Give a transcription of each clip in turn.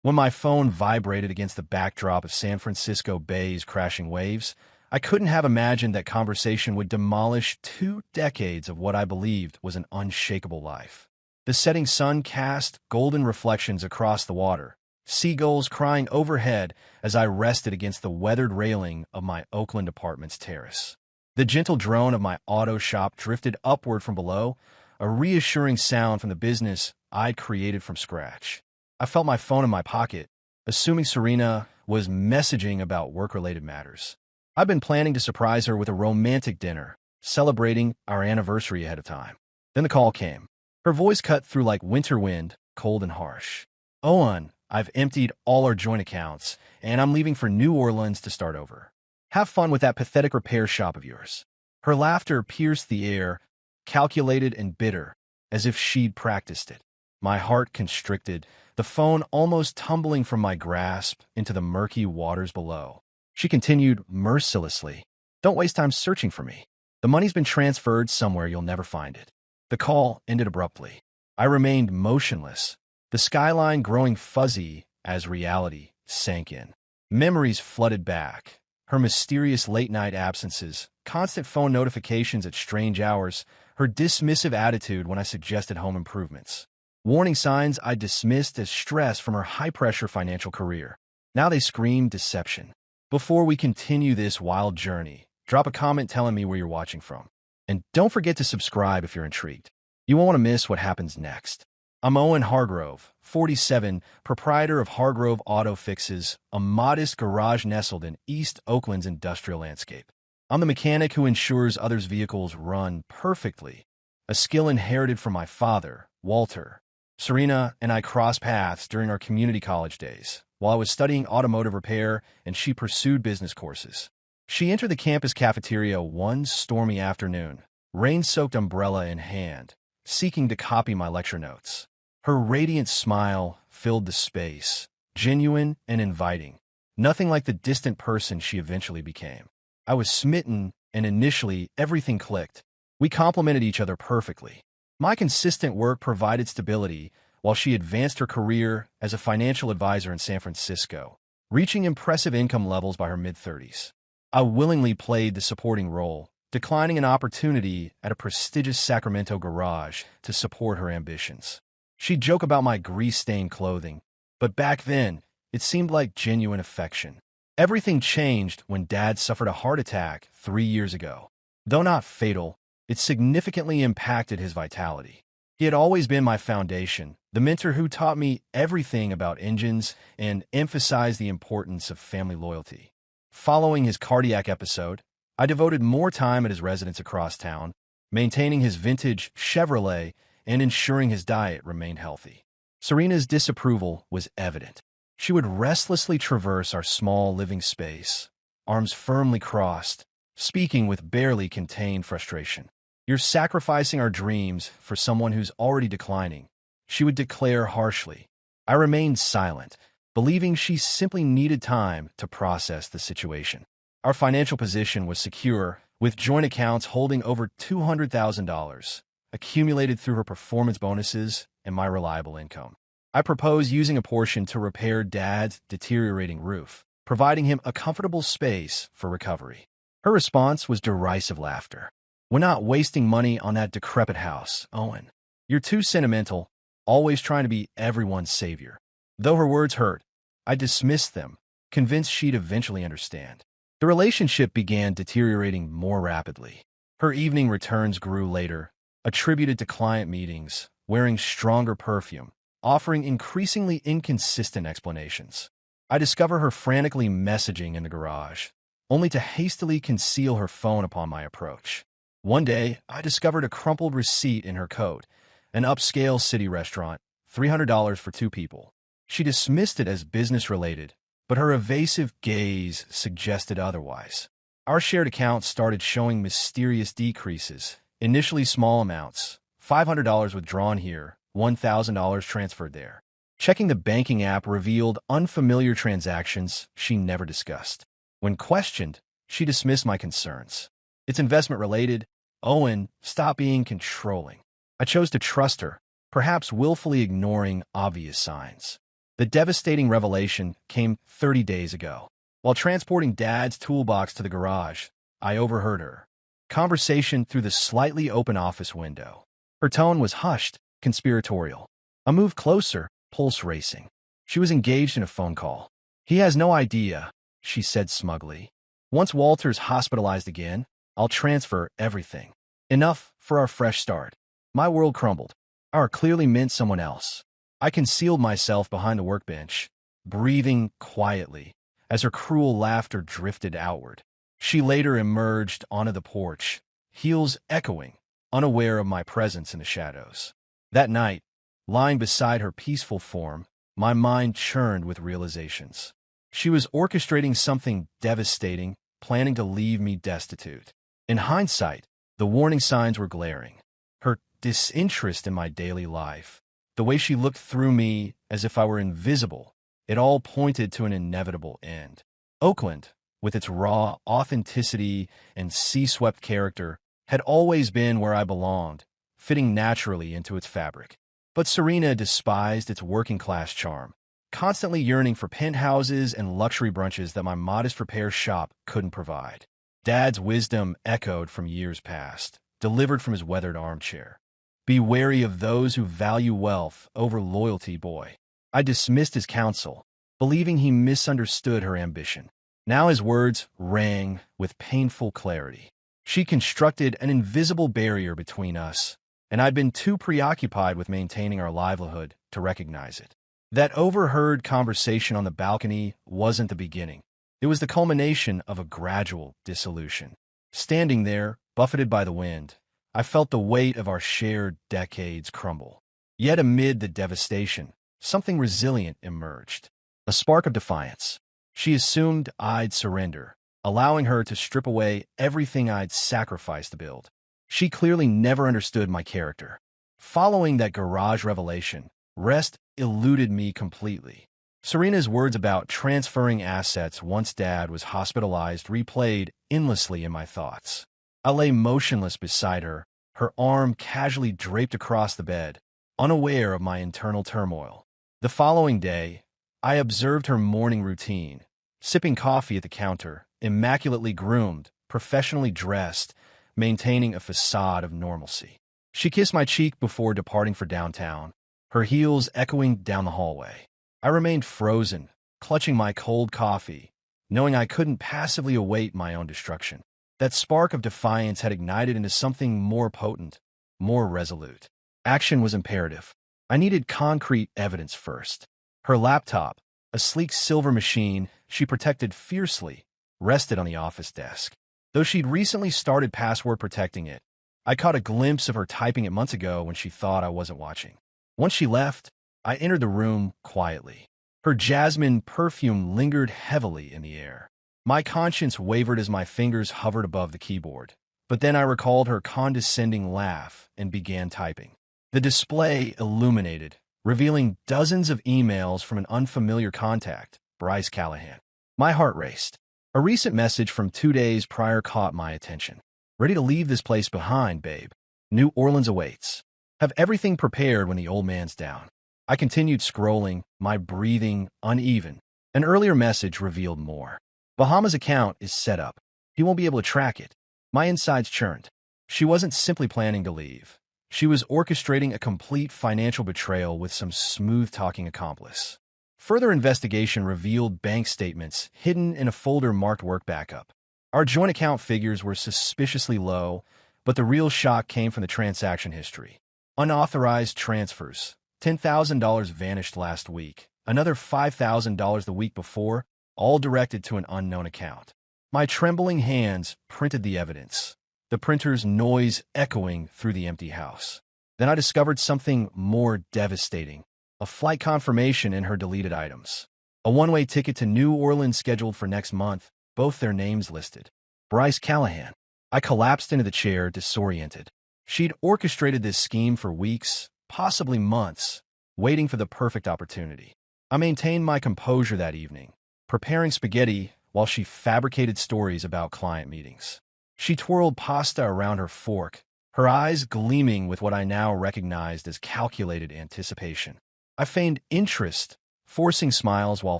When my phone vibrated against the backdrop of San Francisco Bay's crashing waves, I couldn't have imagined that conversation would demolish 2 decades of what I believed was an unshakable life. The setting sun cast golden reflections across the water, seagulls crying overhead as I rested against the weathered railing of my Oakland apartment's terrace. The gentle drone of my auto shop drifted upward from below, a reassuring sound from the business I'd created from scratch. I felt my phone in my pocket, assuming Serena was messaging about work-related matters. I've been planning to surprise her with a romantic dinner, celebrating our anniversary ahead of time. Then the call came. Her voice cut through like winter wind, cold and harsh. "Owen, I've emptied all our joint accounts, and I'm leaving for New Orleans to start over. Have fun with that pathetic repair shop of yours." Her laughter pierced the air, calculated and bitter, as if she'd practiced it. My heart constricted, the phone almost tumbling from my grasp into the murky waters below. She continued mercilessly, "Don't waste time searching for me. The money's been transferred somewhere you'll never find it." The call ended abruptly. I remained motionless, the skyline growing fuzzy as reality sank in. Memories flooded back. Her mysterious late-night absences, constant phone notifications at strange hours, her dismissive attitude when I suggested home improvements. Warning signs I dismissed as stress from her high-pressure financial career. Now they scream deception. Before we continue this wild journey, drop a comment telling me where you're watching from. And don't forget to subscribe if you're intrigued. You won't want to miss what happens next. I'm Owen Hargrove, 47, proprietor of Hargrove Auto Fixes, a modest garage nestled in East Oakland's industrial landscape. I'm the mechanic who ensures others' vehicles run perfectly, a skill inherited from my father, Walter. Serena and I crossed paths during our community college days, while I was studying automotive repair and she pursued business courses. She entered the campus cafeteria one stormy afternoon, rain-soaked umbrella in hand, seeking to copy my lecture notes. Her radiant smile filled the space, genuine and inviting, nothing like the distant person she eventually became. I was smitten, and initially everything clicked. We complemented each other perfectly. My consistent work provided stability, while she advanced her career as a financial advisor in San Francisco, reaching impressive income levels by her mid-30s. I willingly played the supporting role, declining an opportunity at a prestigious Sacramento garage to support her ambitions. She'd joke about my grease-stained clothing, but back then, it seemed like genuine affection. Everything changed when Dad suffered a heart attack 3 years ago. Though not fatal, it significantly impacted his vitality. He had always been my foundation, the mentor who taught me everything about engines and emphasized the importance of family loyalty. Following his cardiac episode, I devoted more time at his residence across town, maintaining his vintage Chevrolet and ensuring his diet remained healthy. Serena's disapproval was evident. She would restlessly traverse our small living space, arms firmly crossed, speaking with barely contained frustration. "You're sacrificing our dreams for someone who's already declining," she would declare harshly. I remained silent, believing she simply needed time to process the situation. Our financial position was secure, with joint accounts holding over $200,000, accumulated through her performance bonuses and my reliable income. I proposed using a portion to repair Dad's deteriorating roof, providing him a comfortable space for recovery. Her response was derisive laughter. "We're not wasting money on that decrepit house, Owen. You're too sentimental, always trying to be everyone's savior." Though her words hurt, I dismissed them, convinced she'd eventually understand. The relationship began deteriorating more rapidly. Her evening returns grew later, attributed to client meetings, wearing stronger perfume, offering increasingly inconsistent explanations. I discover her frantically messaging in the garage, only to hastily conceal her phone upon my approach. One day, I discovered a crumpled receipt in her coat, an upscale city restaurant, $300 for 2 people. She dismissed it as business-related, but her evasive gaze suggested otherwise. Our shared accounts started showing mysterious decreases, initially small amounts, $500 withdrawn here, $1,000 transferred there. Checking the banking app revealed unfamiliar transactions she never discussed. When questioned, she dismissed my concerns. "It's investment-related. Owen, stop being controlling." I chose to trust her, perhaps willfully ignoring obvious signs. The devastating revelation came 30 days ago. While transporting Dad's toolbox to the garage, I overheard her conversation through the slightly open office window. Her tone was hushed, conspiratorial. I moved closer, pulse racing. She was engaged in a phone call. "He has no idea," she said smugly. "Once Walter's hospitalized again, I'll transfer everything. Enough for our fresh start." My world crumbled. Our clearly meant someone else. I concealed myself behind the workbench, breathing quietly as her cruel laughter drifted outward. She later emerged onto the porch, heels echoing, unaware of my presence in the shadows. That night, lying beside her peaceful form, my mind churned with realizations. She was orchestrating something devastating, planning to leave me destitute. In hindsight, the warning signs were glaring. Her disinterest in my daily life, the way she looked through me as if I were invisible, it all pointed to an inevitable end. Oakland, with its raw authenticity and sea-swept character, had always been where I belonged, fitting naturally into its fabric. But Serena despised its working-class charm, constantly yearning for penthouses and luxury brunches that my modest repair shop couldn't provide. Dad's wisdom echoed from years past, delivered from his weathered armchair. "Be wary of those who value wealth over loyalty, boy." I dismissed his counsel, believing he misunderstood her ambition. Now his words rang with painful clarity. She constructed an invisible barrier between us, and I'd been too preoccupied with maintaining our livelihood to recognize it. That overheard conversation on the balcony wasn't the beginning. It was the culmination of a gradual dissolution. Standing there, buffeted by the wind, I felt the weight of our shared decades crumble. Yet amid the devastation, something resilient emerged. A spark of defiance. She assumed I'd surrender, allowing her to strip away everything I'd sacrificed to build. She clearly never understood my character. Following that garage revelation, rest eluded me completely. Serena's words about transferring assets once Dad was hospitalized replayed endlessly in my thoughts. I lay motionless beside her, her arm casually draped across the bed, unaware of my internal turmoil. The following day, I observed her morning routine, sipping coffee at the counter, immaculately groomed, professionally dressed, maintaining a facade of normalcy. She kissed my cheek before departing for downtown, her heels echoing down the hallway. I remained frozen, clutching my cold coffee, knowing I couldn't passively await my own destruction. That spark of defiance had ignited into something more potent, more resolute. Action was imperative. I needed concrete evidence first. Her laptop, a sleek silver machine she protected fiercely, rested on the office desk. Though she'd recently started password protecting it, I caught a glimpse of her typing it months ago when she thought I wasn't watching. Once she left, I entered the room quietly. Her jasmine perfume lingered heavily in the air. My conscience wavered as my fingers hovered above the keyboard. But then I recalled her condescending laugh and began typing. The display illuminated, revealing dozens of emails from an unfamiliar contact, Bryce Callahan. My heart raced. A recent message from 2 days prior caught my attention. "Ready to leave this place behind, babe. New Orleans awaits. Have everything prepared when the old man's down." I continued scrolling, my breathing uneven. An earlier message revealed more. "Bahama's account is set up. He won't be able to track it." My insides churned. She wasn't simply planning to leave. She was orchestrating a complete financial betrayal with some smooth-talking accomplice. Further investigation revealed bank statements hidden in a folder marked Work Backup. Our joint account figures were suspiciously low, but the real shock came from the transaction history. Unauthorized transfers. $10,000 vanished last week. Another $5,000 the week before, all directed to an unknown account. My trembling hands printed the evidence, the printer's noise echoing through the empty house. Then I discovered something more devastating. A flight confirmation in her deleted items. A one-way ticket to New Orleans scheduled for next month, both their names listed. Bryce Callahan. I collapsed into the chair, disoriented. She'd orchestrated this scheme for weeks, possibly months, waiting for the perfect opportunity. I maintained my composure that evening, preparing spaghetti while she fabricated stories about client meetings. She twirled pasta around her fork, her eyes gleaming with what I now recognized as calculated anticipation. I feigned interest forcing smiles while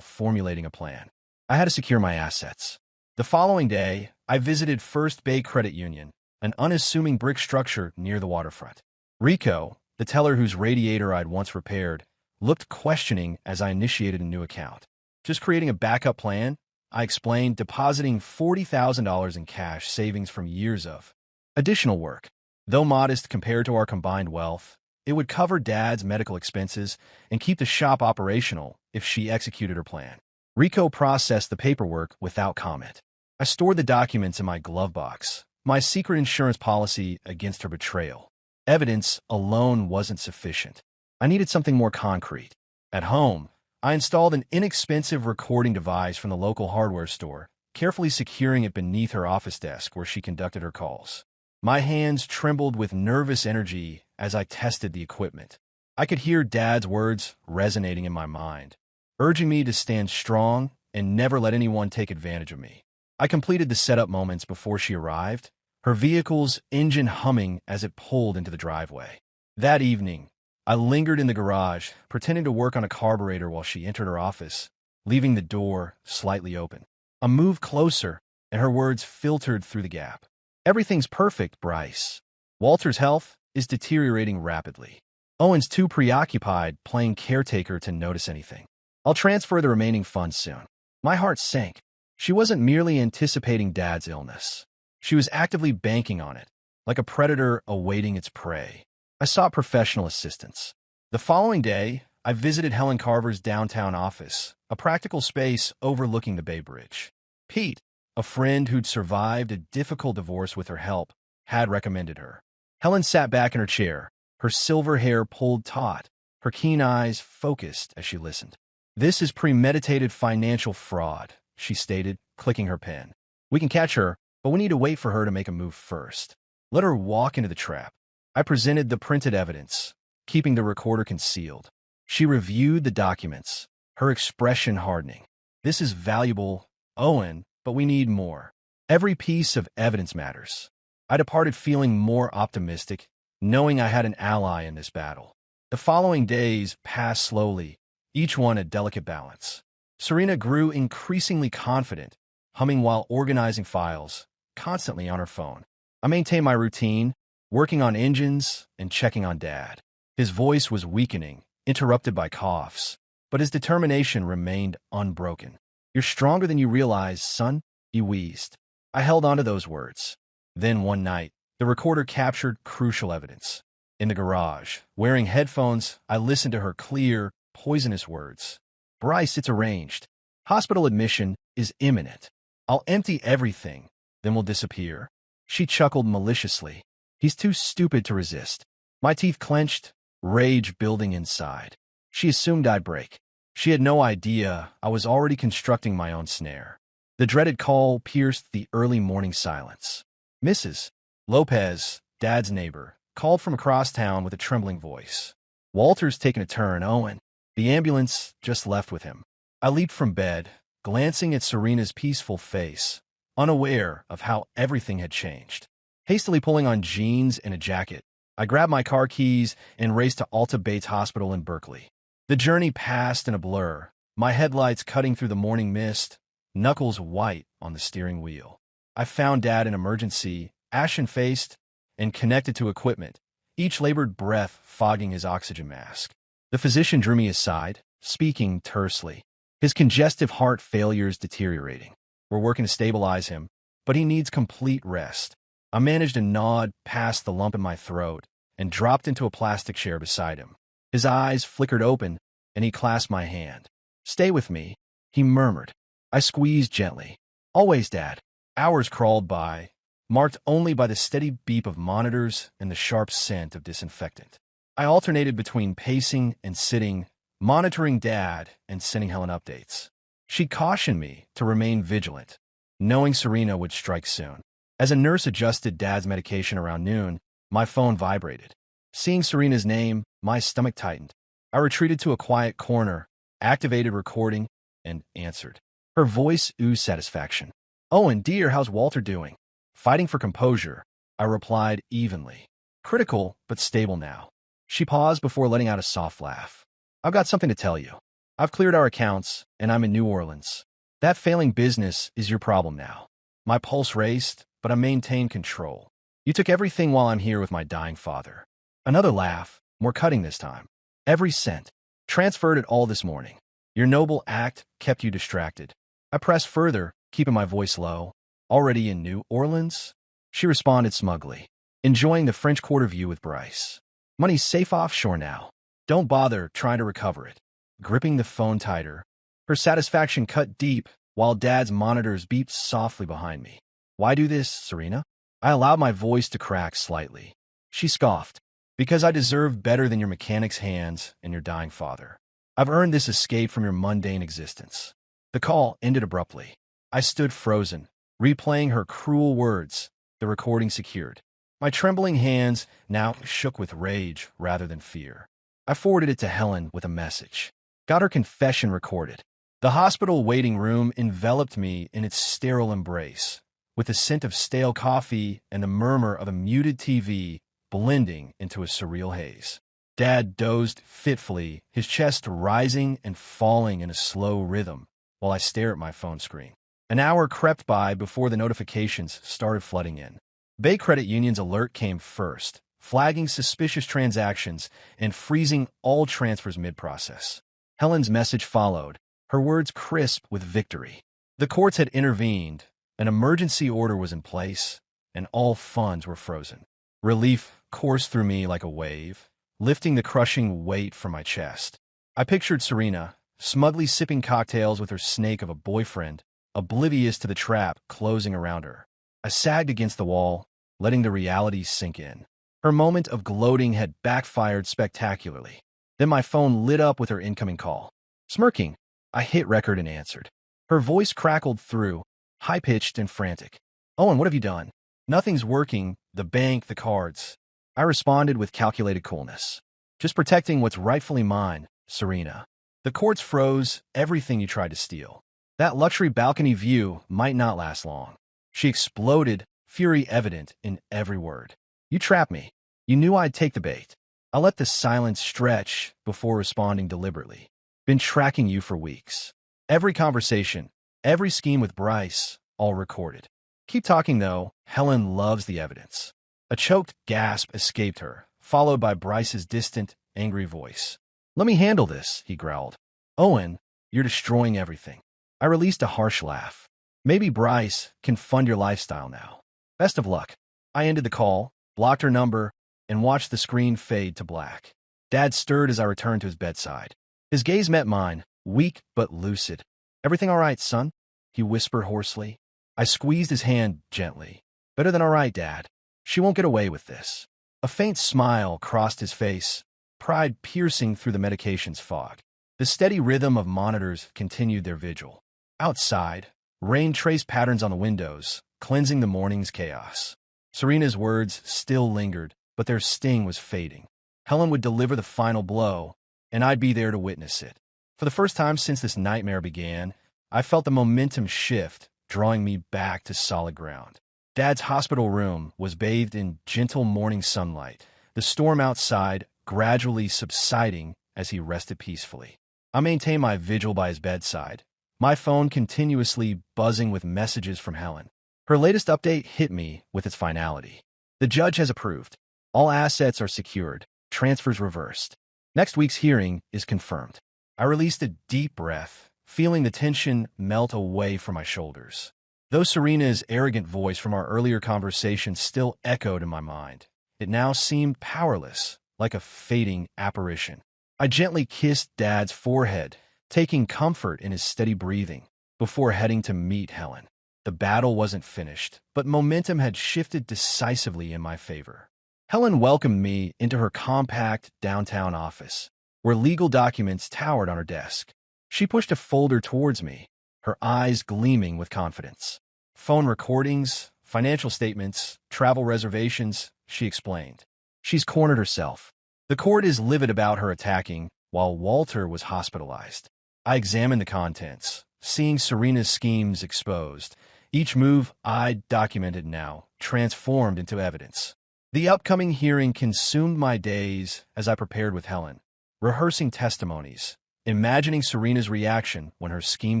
formulating a plan. I had to secure my assets. The following day, I visited First Bay Credit Union, an unassuming brick structure near the waterfront. Rico, the teller whose radiator I'd once repaired, looked questioning as I initiated a new account. Just creating a backup plan, I explained, depositing $40,000 in cash savings from years of additional work. Though modest compared to our combined wealth, it would cover Dad's medical expenses and keep the shop operational if she executed her plan. Rico processed the paperwork without comment. I stored the documents in my glove box, my secret insurance policy against her betrayal. Evidence alone wasn't sufficient. I needed something more concrete. At home, I installed an inexpensive recording device from the local hardware store, carefully securing it beneath her office desk where she conducted her calls. My hands trembled with nervous energy as I tested the equipment. I could hear Dad's words resonating in my mind, urging me to stand strong and never let anyone take advantage of me. I completed the setup moments before she arrived, her vehicle's engine humming as it pulled into the driveway. That evening, I lingered in the garage, pretending to work on a carburetor while she entered her office, leaving the door slightly open. I moved closer, and her words filtered through the gap. "Everything's perfect, Bryce. Walter's health is deteriorating rapidly. Owen's too preoccupied playing caretaker to notice anything. I'll transfer the remaining funds soon." My heart sank. She wasn't merely anticipating Dad's illness. She was actively banking on it, like a predator awaiting its prey. I sought professional assistance. The following day, I visited Helen Carver's downtown office, a practical space overlooking the Bay Bridge. Pete, a friend who'd survived a difficult divorce with her help, had recommended her. Helen sat back in her chair, her silver hair pulled taut, her keen eyes focused as she listened. "This is premeditated financial fraud," she stated, clicking her pen. "We can catch her, but we need to wait for her to make a move first. Let her walk into the trap." I presented the printed evidence, keeping the recorder concealed. She reviewed the documents, her expression hardening. "This is valuable, Owen, but we need more. Every piece of evidence matters." I departed feeling more optimistic, knowing I had an ally in this battle. The following days passed slowly, each one a delicate balance. Serena grew increasingly confident, humming while organizing files, constantly on her phone. I maintained my routine, working on engines and checking on Dad. His voice was weakening, interrupted by coughs, but his determination remained unbroken. "You're stronger than you realize, son," he wheezed. I held on to those words. Then one night, the recorder captured crucial evidence. In the garage, wearing headphones, I listened to her clear, poisonous words. "Bryce, it's arranged. Hospital admission is imminent. I'll empty everything, then we'll disappear." She chuckled maliciously. "He's too stupid to resist." My teeth clenched, rage building inside. She assumed I'd break. She had no idea I was already constructing my own snare. The dreaded call pierced the early morning silence. Mrs. Lopez, Dad's neighbor, called from across town with a trembling voice. "Walter's taken a turn, Owen. The ambulance just left with him." I leaped from bed, glancing at Serena's peaceful face, unaware of how everything had changed. Hastily pulling on jeans and a jacket, I grabbed my car keys and raced to Alta Bates Hospital in Berkeley. The journey passed in a blur, my headlights cutting through the morning mist, knuckles white on the steering wheel. I found Dad in emergency, ashen-faced, and connected to equipment, each labored breath fogging his oxygen mask. The physician drew me aside, speaking tersely. "His congestive heart failure is deteriorating. We're working to stabilize him, but he needs complete rest." I managed a nod past the lump in my throat and dropped into a plastic chair beside him. His eyes flickered open, and he clasped my hand. "Stay with me," he murmured. I squeezed gently. "Always, Dad." Hours crawled by, marked only by the steady beep of monitors and the sharp scent of disinfectant. I alternated between pacing and sitting, monitoring Dad and sending Helen updates. She cautioned me to remain vigilant, knowing Serena would strike soon. As a nurse adjusted Dad's medication around noon, my phone vibrated. Seeing Serena's name, my stomach tightened. I retreated to a quiet corner, activated recording, and answered. Her voice oozed satisfaction. "Owen, dear, how's Walter doing?" Fighting for composure, I replied evenly. "Critical, but stable now." She paused before letting out a soft laugh. "I've got something to tell you." I've cleared our accounts, and I'm in New Orleans. That failing business is your problem now. My pulse raced, but I maintained control. You took everything while I'm here with my dying father. Another laugh, more cutting this time. Every cent. Transferred it all this morning. Your noble act kept you distracted. I pressed further, keeping my voice low. Already in New Orleans? She responded smugly. Enjoying the French Quarter view with Bryce. Money's safe offshore now. Don't bother trying to recover it. Gripping the phone tighter. Her satisfaction cut deep, while Dad's monitors beeped softly behind me. Why do this, Serena? I allowed my voice to crack slightly. She scoffed. Because I deserve better than your mechanic's hands and your dying father. I've earned this escape from your mundane existence. The call ended abruptly. I stood frozen, replaying her cruel words, the recording secured. My trembling hands now shook with rage rather than fear. I forwarded it to Helen with a message. Got her confession recorded. The hospital waiting room enveloped me in its sterile embrace, with the scent of stale coffee and the murmur of a muted TV blending into a surreal haze. Dad dozed fitfully, his chest rising and falling in a slow rhythm, while I stared at my phone screen. An hour crept by before the notifications started flooding in. Bay Credit Union's alert came first, flagging suspicious transactions and freezing all transfers mid-process. Helen's message followed, her words crisp with victory. The courts had intervened, an emergency order was in place, and all funds were frozen. Relief coursed through me like a wave, lifting the crushing weight from my chest. I pictured Serena, smugly sipping cocktails with her snake of a boyfriend, oblivious to the trap closing around her. I sagged against the wall, letting the reality sink in. Her moment of gloating had backfired spectacularly. Then my phone lit up with her incoming call. Smirking, I hit record and answered. Her voice crackled through, high-pitched and frantic. Owen, what have you done? Nothing's working, the bank, the cards. I responded with calculated coolness. Just protecting what's rightfully mine, Serena. The courts froze everything you tried to steal. That luxury balcony view might not last long. She exploded, fury evident in every word. You trapped me. You knew I'd take the bait. I let the silence stretch before responding deliberately. Been tracking you for weeks. Every conversation, every scheme with Bryce, all recorded. Keep talking, though. Helen loves the evidence. A choked gasp escaped her, followed by Bryce's distant, angry voice. Let me handle this, he growled. Owen, you're destroying everything. I released a harsh laugh. Maybe Bryce can fund your lifestyle now. Best of luck. I ended the call, blocked her number, and watched the screen fade to black. Dad stirred as I returned to his bedside. His gaze met mine, weak but lucid. Everything all right, son? He whispered hoarsely. I squeezed his hand gently. Better than all right, Dad. She won't get away with this. A faint smile crossed his face, pride piercing through the medication's fog. The steady rhythm of monitors continued their vigil. Outside, rain traced patterns on the windows, cleansing the morning's chaos. Serena's words still lingered, but their sting was fading. Helen would deliver the final blow, and I'd be there to witness it. For the first time since this nightmare began, I felt the momentum shift, drawing me back to solid ground. Dad's hospital room was bathed in gentle morning sunlight, the storm outside gradually subsiding as he rested peacefully. I maintained my vigil by his bedside, my phone continuously buzzing with messages from Helen. Her latest update hit me with its finality. The judge has approved. All assets are secured, transfers reversed. Next week's hearing is confirmed. I released a deep breath, feeling the tension melt away from my shoulders. Though Serena's arrogant voice from our earlier conversation still echoed in my mind, it now seemed powerless, like a fading apparition. I gently kissed Dad's forehead, taking comfort in his steady breathing, before heading to meet Helen. The battle wasn't finished, but momentum had shifted decisively in my favor. Helen welcomed me into her compact downtown office, where legal documents towered on her desk. She pushed a folder towards me, her eyes gleaming with confidence. Phone recordings, financial statements, travel reservations, she explained. She's cornered herself. The court is livid about her attacking, while Walter was hospitalized. I examined the contents, seeing Serena's schemes exposed. Each move I'd documented now, transformed into evidence. The upcoming hearing consumed my days as I prepared with Helen, rehearsing testimonies, imagining Serena's reaction when her scheme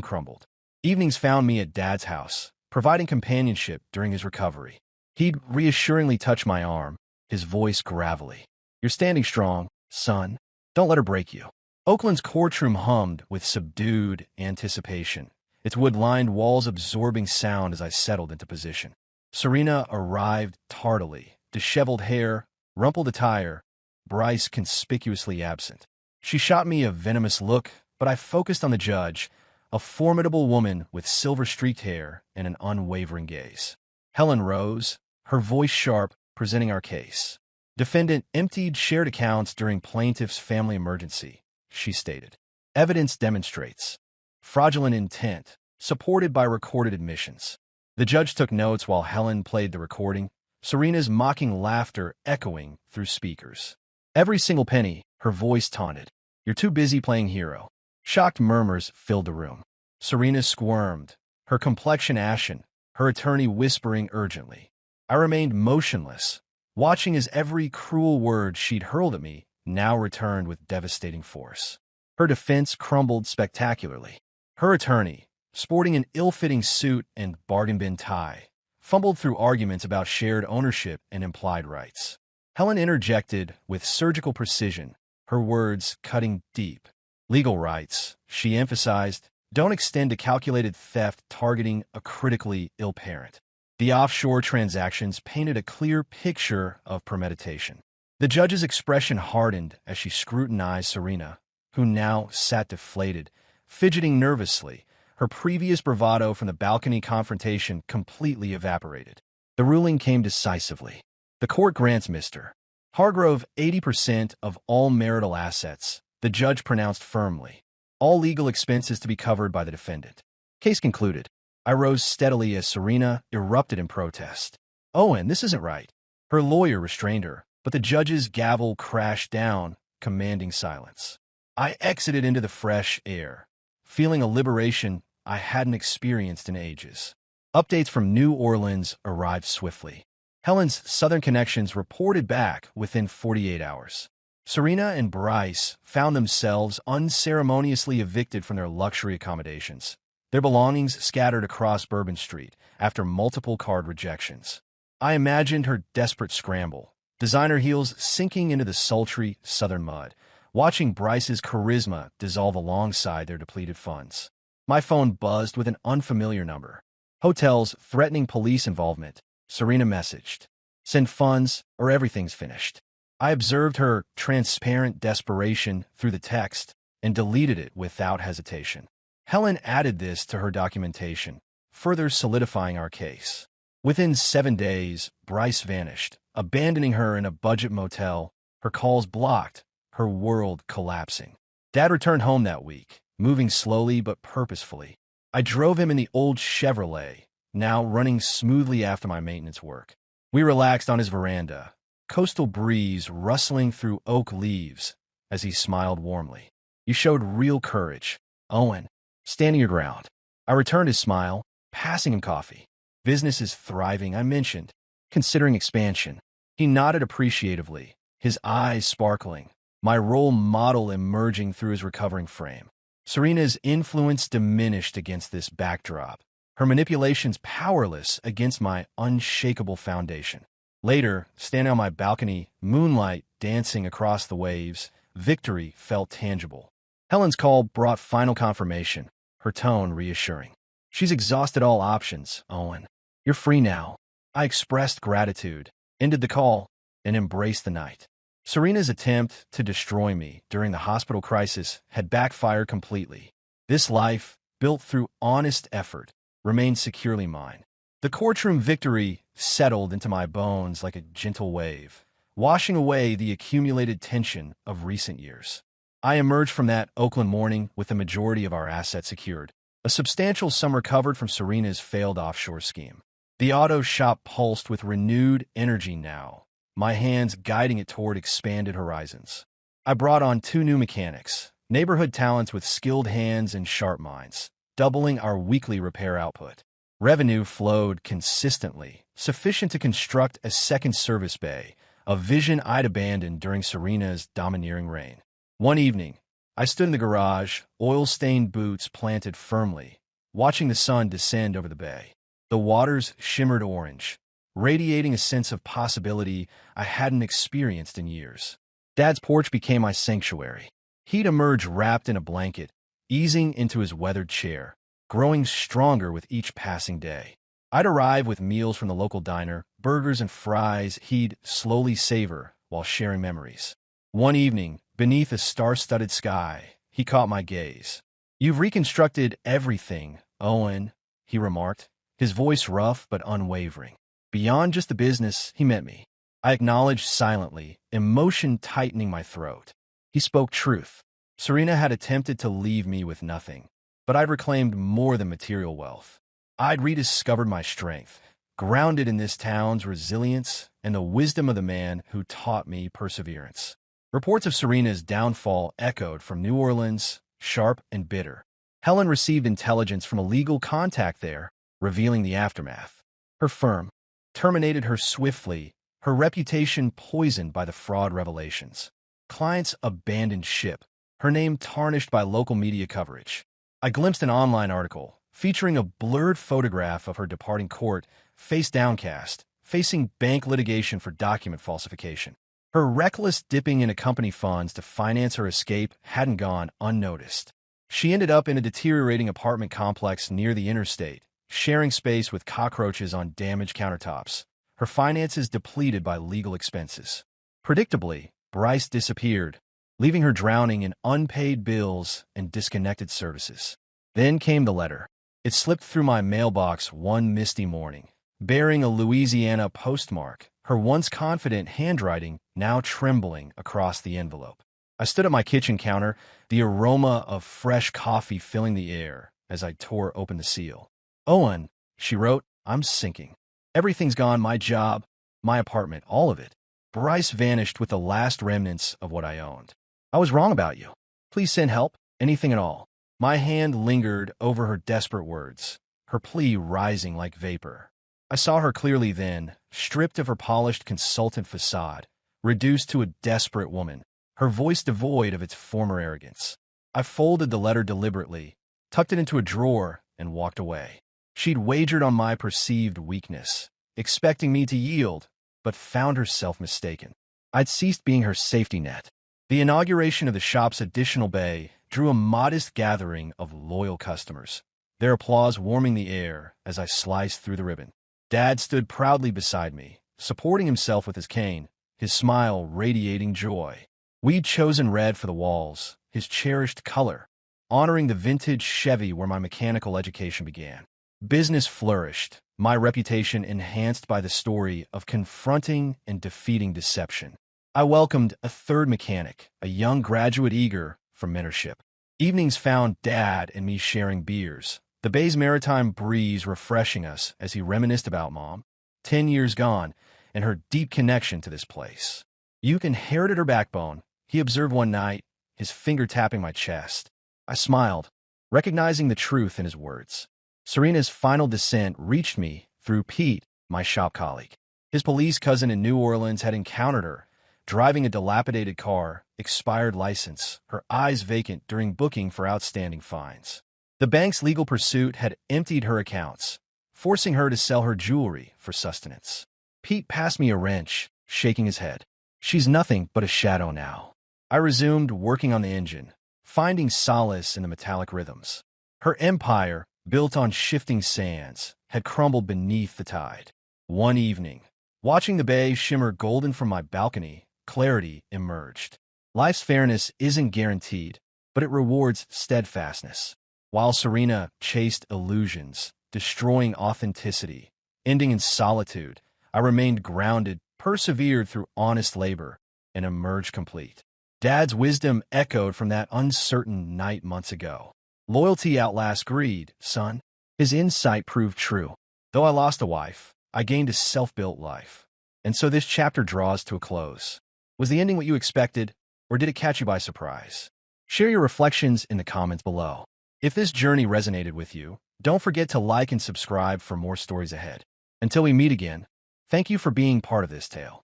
crumbled. Evenings found me at Dad's house, providing companionship during his recovery. He'd reassuringly touch my arm, his voice gravelly. "You're standing strong, son. Don't let her break you." Oakland's courtroom hummed with subdued anticipation, its wood-lined walls absorbing sound as I settled into position. Serena arrived tardily, disheveled hair, rumpled attire, Bryce conspicuously absent. She shot me a venomous look, but I focused on the judge, a formidable woman with silver-streaked hair and an unwavering gaze. Helen rose, her voice sharp, presenting our case. "Defendant emptied shared accounts during plaintiff's family emergency," she stated. "Evidence demonstrates fraudulent intent, supported by recorded admissions." The judge took notes while Helen played the recording, Serena's mocking laughter echoing through speakers. "Every single penny," her voice taunted. "You're too busy playing hero." Shocked murmurs filled the room. Serena squirmed, her complexion ashen, her attorney whispering urgently. I remained motionless, watching as every cruel word she'd hurled at me now returned with devastating force. Her defense crumbled spectacularly. Her attorney, sporting an ill-fitting suit and bargain bin tie, fumbled through arguments about shared ownership and implied rights. Helen interjected with surgical precision, her words cutting deep. "Legal rights," she emphasized, "don't extend to calculated theft targeting a critically ill parent." The offshore transactions painted a clear picture of premeditation. The judge's expression hardened as she scrutinized Serena, who now sat deflated, fidgeting nervously, her previous bravado from the balcony confrontation completely evaporated. The ruling came decisively. The court grants Mr. Hargrove 80% of all marital assets, the judge pronounced firmly. All legal expenses to be covered by the defendant. Case concluded. I rose steadily as Serena erupted in protest. "Owen, this isn't right." Her lawyer restrained her, but the judge's gavel crashed down, commanding silence. I exited into the fresh air, feeling a liberation I hadn't experienced in ages. Updates from New Orleans arrived swiftly. Helen's Southern connections reported back within 48 hours. Serena and Bryce found themselves unceremoniously evicted from their luxury accommodations, their belongings scattered across Bourbon Street after multiple card rejections. I imagined her desperate scramble, designer heels sinking into the sultry southern mud, watching Bryce's charisma dissolve alongside their depleted funds. My phone buzzed with an unfamiliar number. Hotels threatening police involvement. Serena messaged, "Send funds or everything's finished." I observed her transparent desperation through the text and deleted it without hesitation. Helen added this to her documentation, further solidifying our case. Within 7 days, Bryce vanished, abandoning her in a budget motel, her calls blocked, her world collapsing. Dad returned home that week, moving slowly but purposefully. I drove him in the old Chevrolet, now running smoothly after my maintenance work. We relaxed on his veranda, coastal breeze rustling through oak leaves as he smiled warmly. "You showed real courage, Owen, standing your ground." I returned his smile, passing him coffee. "Business is thriving," I mentioned, considering expansion. He nodded appreciatively, his eyes sparkling, my role model emerging through his recovering frame. Serena's influence diminished against this backdrop, her manipulations powerless against my unshakable foundation. Later, standing on my balcony, moonlight dancing across the waves, victory felt tangible. Helen's call brought final confirmation, her tone reassuring. "She's exhausted all options, Owen. You're free now." I expressed gratitude, ended the call, and embraced the night. Serena's attempt to destroy me during the hospital crisis had backfired completely. This life, built through honest effort, remained securely mine. The courtroom victory settled into my bones like a gentle wave, washing away the accumulated tension of recent years. I emerged from that Oakland morning with the majority of our assets secured, a substantial sum recovered from Serena's failed offshore scheme. The auto shop pulsed with renewed energy now, my hands guiding it toward expanded horizons. I brought on 2 new mechanics, neighborhood talents with skilled hands and sharp minds, doubling our weekly repair output. Revenue flowed consistently, sufficient to construct a second service bay, a vision I'd abandoned during Serena's domineering reign. One evening, I stood in the garage, oil-stained boots planted firmly, watching the sun descend over the bay. The waters shimmered orange, radiating a sense of possibility I hadn't experienced in years. Dad's porch became my sanctuary. He'd emerge wrapped in a blanket, easing into his weathered chair, growing stronger with each passing day. I'd arrive with meals from the local diner, burgers and fries he'd slowly savor while sharing memories. One evening, beneath a star-studded sky, he caught my gaze. "You've reconstructed everything, Owen," he remarked, his voice rough but unwavering. Beyond just the business, he met me. I acknowledged silently, emotion tightening my throat. He spoke truth. Serena had attempted to leave me with nothing, but I'd reclaimed more than material wealth. I'd rediscovered my strength, grounded in this town's resilience and the wisdom of the man who taught me perseverance. Reports of Serena's downfall echoed from New Orleans, sharp and bitter. Helen received intelligence from a legal contact there, revealing the aftermath. Her firm terminated her swiftly, her reputation poisoned by the fraud revelations. Clients abandoned ship, her name tarnished by local media coverage. I glimpsed an online article featuring a blurred photograph of her departing court, face downcast, facing bank litigation for document falsification. Her reckless dipping into company funds to finance her escape hadn't gone unnoticed. She ended up in a deteriorating apartment complex near the interstate, sharing space with cockroaches on damaged countertops, her finances depleted by legal expenses. Predictably, Bryce disappeared, leaving her drowning in unpaid bills and disconnected services. Then came the letter. It slipped through my mailbox one misty morning, bearing a Louisiana postmark, her once confident handwriting now trembling across the envelope. I stood at my kitchen counter, the aroma of fresh coffee filling the air as I tore open the seal. "Owen," she wrote, "I'm sinking. Everything's gone, my job, my apartment, all of it. Bryce vanished with the last remnants of what I owned. I was wrong about you. Please send help, anything at all." My hand lingered over her desperate words, her plea rising like vapor. I saw her clearly then, stripped of her polished consultant facade, reduced to a desperate woman, her voice devoid of its former arrogance. I folded the letter deliberately, tucked it into a drawer, and walked away. She'd wagered on my perceived weakness, expecting me to yield, but found herself mistaken. I'd ceased being her safety net. The inauguration of the shop's additional bay drew a modest gathering of loyal customers, their applause warming the air as I sliced through the ribbon. Dad stood proudly beside me, supporting himself with his cane, his smile radiating joy. We'd chosen red for the walls, his cherished color, honoring the vintage Chevy where my mechanical education began. Business flourished, my reputation enhanced by the story of confronting and defeating deception. I welcomed a third mechanic, a young graduate eager for mentorship. Evenings found Dad and me sharing beers, the bay's maritime breeze refreshing us as he reminisced about Mom, 10 years gone, and her deep connection to this place. "You've inherited her backbone," he observed one night, his finger tapping my chest. I smiled, recognizing the truth in his words. Serena's final descent reached me through Pete, my shop colleague. His police cousin in New Orleans had encountered her, driving a dilapidated car, expired license, her eyes vacant during booking for outstanding fines. The bank's legal pursuit had emptied her accounts, forcing her to sell her jewelry for sustenance. Pete passed me a wrench, shaking his head. "She's nothing but a shadow now." I resumed working on the engine, finding solace in the metallic rhythms. Her empire, built on shifting sands, had crumbled beneath the tide. One evening, watching the bay shimmer golden from my balcony, clarity emerged. Life's fairness isn't guaranteed, but it rewards steadfastness. While Serena chased illusions, destroying authenticity, ending in solitude, I remained grounded, persevered through honest labor, and emerged complete. Dad's wisdom echoed from that uncertain night months ago. "Loyalty outlasts greed, son." His insight proved true. Though I lost a wife, I gained a self-built life. And so this chapter draws to a close. Was the ending what you expected, or did it catch you by surprise? Share your reflections in the comments below. If this journey resonated with you, don't forget to like and subscribe for more stories ahead. Until we meet again, thank you for being part of this tale.